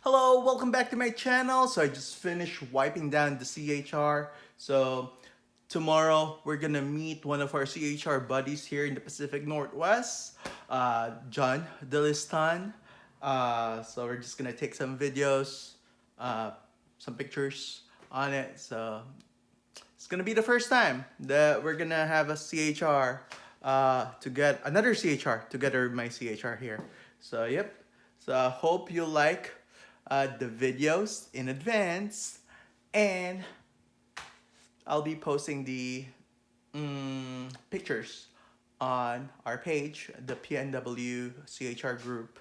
Hello, welcome back to my channel. So I just finished wiping down the CHR. So tomorrow we're gonna meet one of our CHR buddies here in the Pacific Northwest, John Delistan. So we're just gonna take some videos, some pictures on it. So it's gonna be the first time that we're gonna have a CHR to get another CHR together with my CHR here. So yep. So I hope you like the videos in advance, and I'll be posting the pictures on our page, the PNW CHR group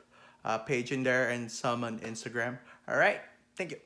page in there, and some on Instagram. All right, thank you.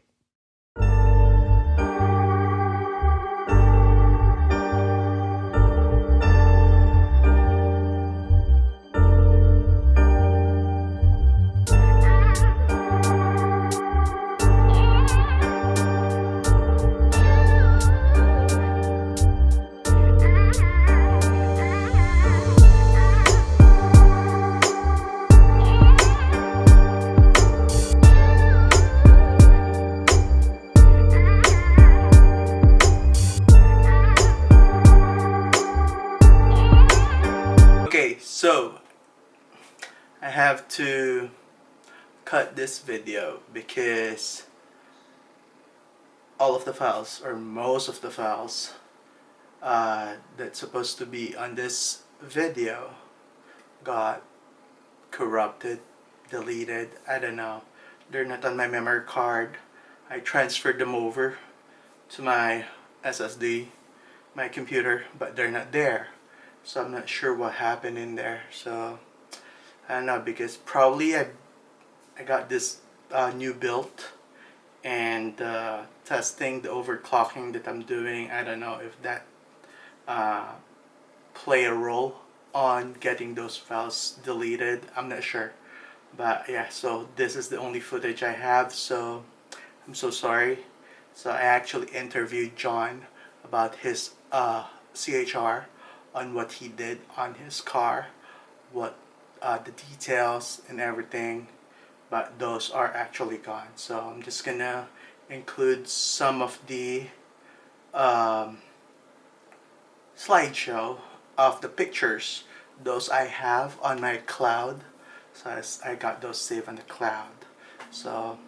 Okay, so I have to cut this video because all of the files, or most of the files that's supposed to be on this video got corrupted, deleted. I don't know. They're not on my memory card. I transferred them over to my SSD, my computer, but they're not there. So I'm not sure what happened in there. So I don't know, because probably I got this new build, and testing the overclocking that I'm doing. I don't know if that play a role on getting those files deleted. I'm not sure, but yeah, so this is the only footage I have, so I'm so sorry. So I actually interviewed John about his CHR, on what he did on his car, what the details and everything, but those are actually gone. So I'm just gonna include some of the slideshow of the pictures. Those I have on my cloud, so I got those saved on the cloud. So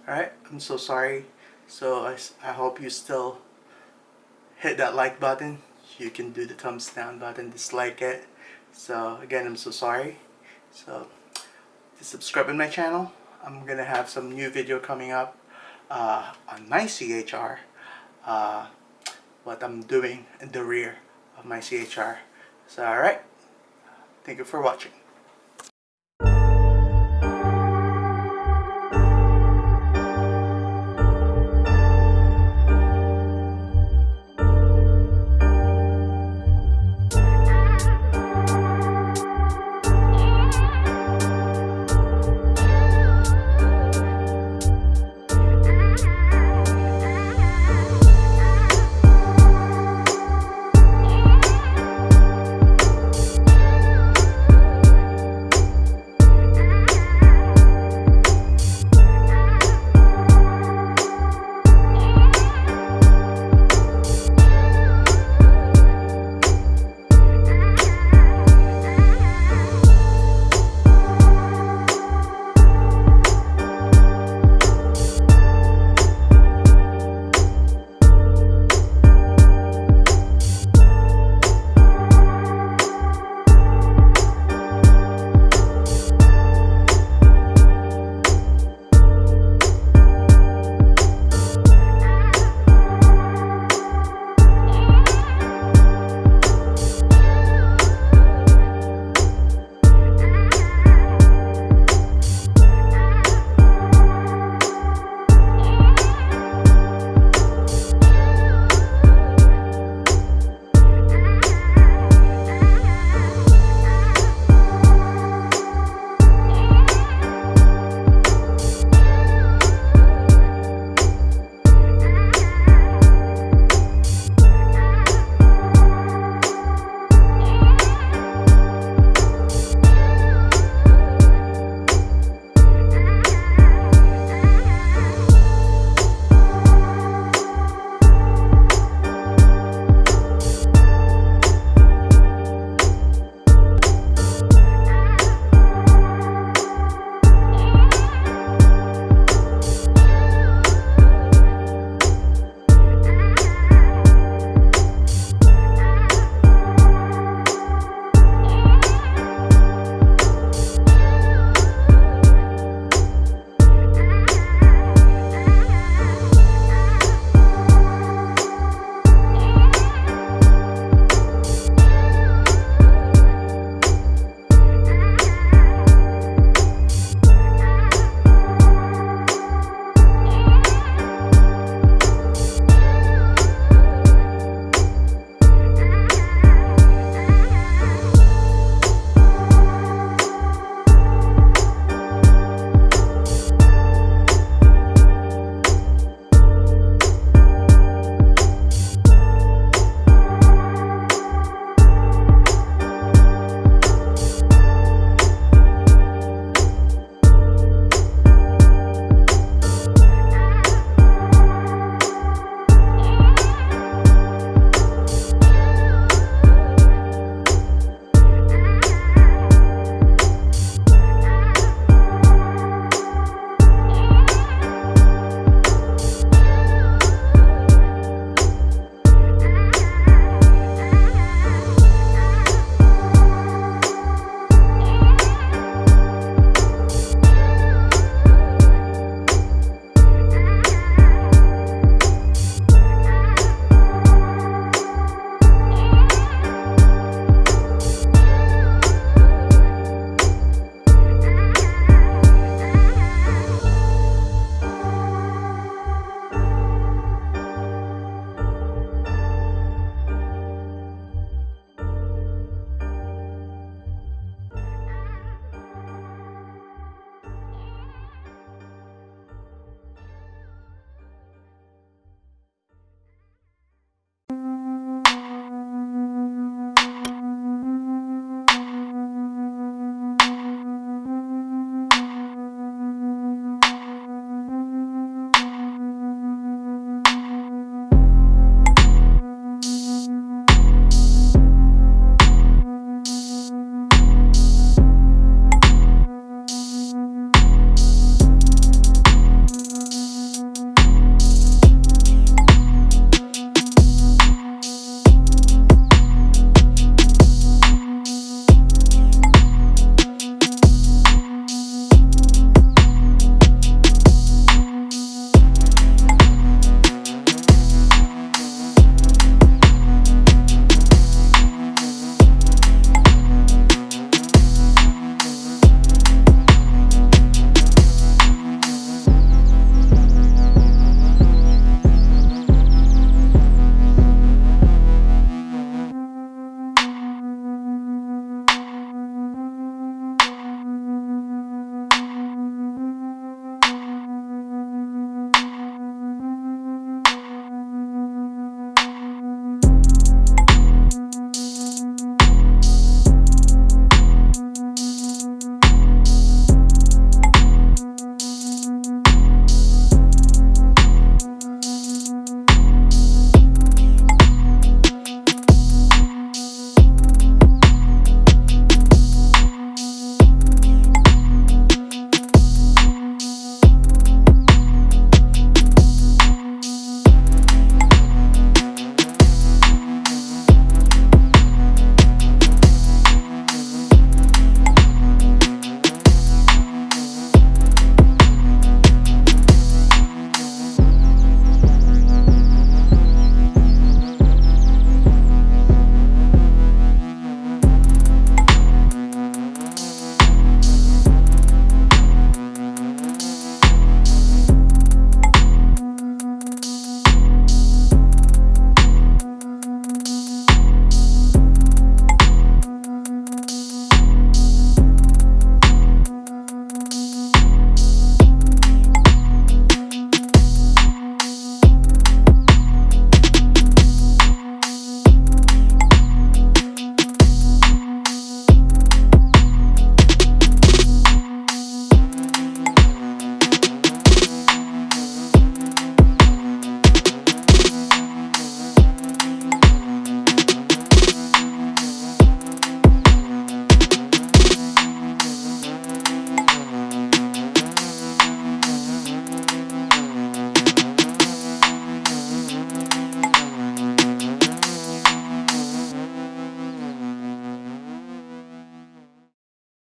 alright, I'm so sorry. So I hope you still hit that like button. You can do the thumbs down button, dislike it. So again, I'm so sorry. So just subscribe to my channel. I'm gonna have some new video coming up on my CHR, what I'm doing in the rear of my CHR. So alright, thank you for watching.